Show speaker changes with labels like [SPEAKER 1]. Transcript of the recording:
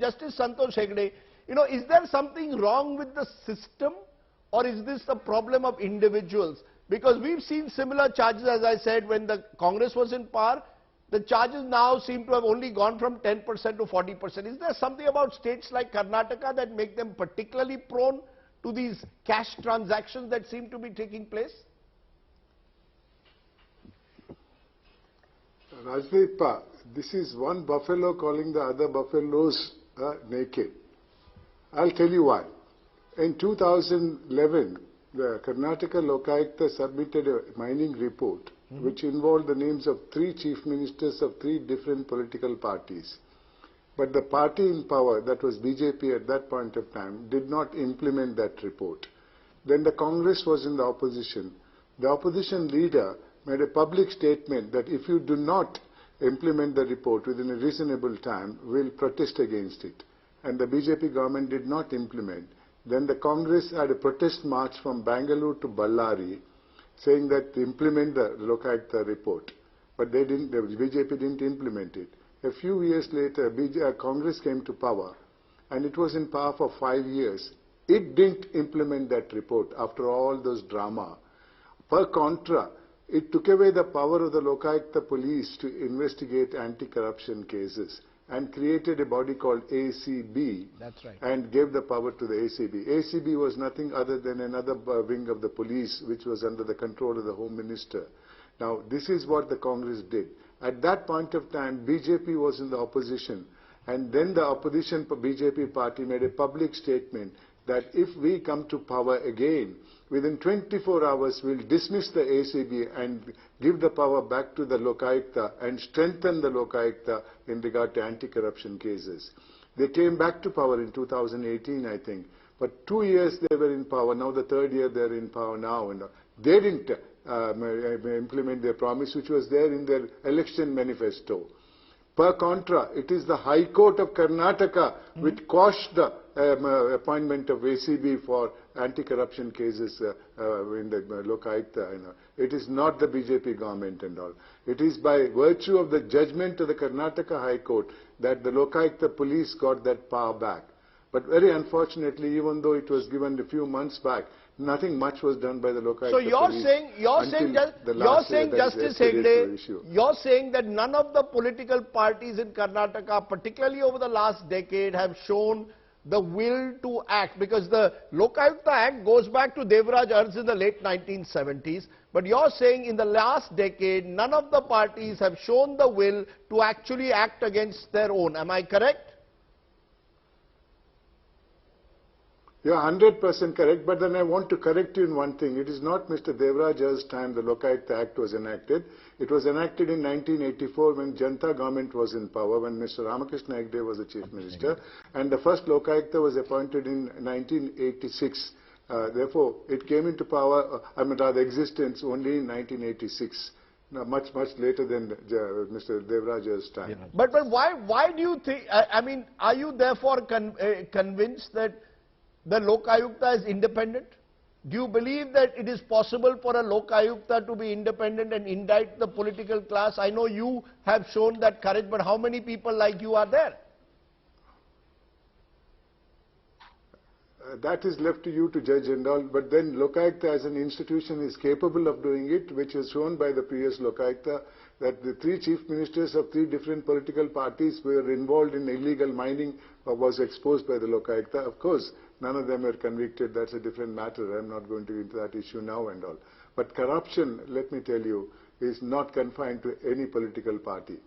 [SPEAKER 1] Justice Santosh Hegde, is there something wrong with the system, or is this a problem of individuals? Because we've seen similar charges, as I said, when the Congress was in power. The charges now seem to have only gone from 10% to 40%. Is there something about states like Karnataka that make them particularly prone to these cash transactions that seem to be taking place?
[SPEAKER 2] Rajdeep, this is one buffalo calling the other buffaloes naked. I'll tell you why. In 2011, the Karnataka Lokayukta submitted a mining report which involved the names of 3 chief ministers of 3 different political parties. But the party in power, that was BJP at that point of time, did not implement that report. Then the Congress was in the opposition. The opposition leader made a public statement that if you do not implement the report within a reasonable time, we'll protest against it. And the BJP government did not implement. Then the Congress had a protest march from Bangalore to Ballari, saying that to implement the Lokayukta report. But they didn't, the BJP didn't implement it. A few years later, Congress came to power, and it was in power for 5 years. It didn't implement that report after all those drama. Per contra, it took away the power of the Lokayukta police to investigate anti-corruption cases and created a body called ACB.
[SPEAKER 1] That's right.
[SPEAKER 2] And gave the power to the ACB. ACB was nothing other than another wing of the police which was under the control of the Home Minister. Now, this is what the Congress did. At that point of time, BJP was in the opposition, and then the opposition BJP party made a public statement that if we come to power again, within 24 hours we'll dismiss the ACB and give the power back to the Lokayukta and strengthen the Lokayukta in regard to anti-corruption cases. They came back to power in 2018, I think. But 2 years they were in power. Now the 3rd year they're in power now. And they didn't implement their promise, which was there in their election manifesto. Per contra, it is the High Court of Karnataka which quashed the appointment of ACB for anti-corruption cases in the Lokayukta. It is not the BJP government and all. It is by virtue of the judgment of the Karnataka High Court that the Lokayukta police got that power back. But very unfortunately, even though it was given a few months back, nothing much was done by the Lokayukta
[SPEAKER 1] police. So you're saying, Justice Hegde, you're saying that none of the political parties in Karnataka, particularly over the last decade, have shown the will to act, because the Lokayukta Act goes back to Devraj Arz in the late 1970s. But you're saying in the last decade, none of the parties have shown the will to actually act against their own. Am I correct?
[SPEAKER 2] You are 100% correct, but then I want to correct you in one thing. It is not Mr. Devaraja's time the Lokayukta Act was enacted. It was enacted in 1984 when Janata government was in power, when Mr. Ramakrishna Hegde was the Chief Minister, and the first Lokayukta was appointed in 1986. Therefore, it came into power, rather existence only in 1986. Much later than Mr. Devaraja's time.
[SPEAKER 1] Yeah. But why do you think, are you therefore convinced that the Lokayukta is independent? Do you believe that it is possible for a Lokayukta to be independent and indict the political class? I know you have shown that courage, but how many people like you are there?
[SPEAKER 2] That is left to you to judge and all, but then Lokayukta as an institution is capable of doing it, which is shown by the previous Lokayukta, that the 3 chief ministers of 3 different political parties were involved in illegal mining was exposed by the Lokayukta. Of course, none of them were convicted. That's a different matter. I'm not going to get into that issue now and all. But corruption, let me tell you, is not confined to any political party.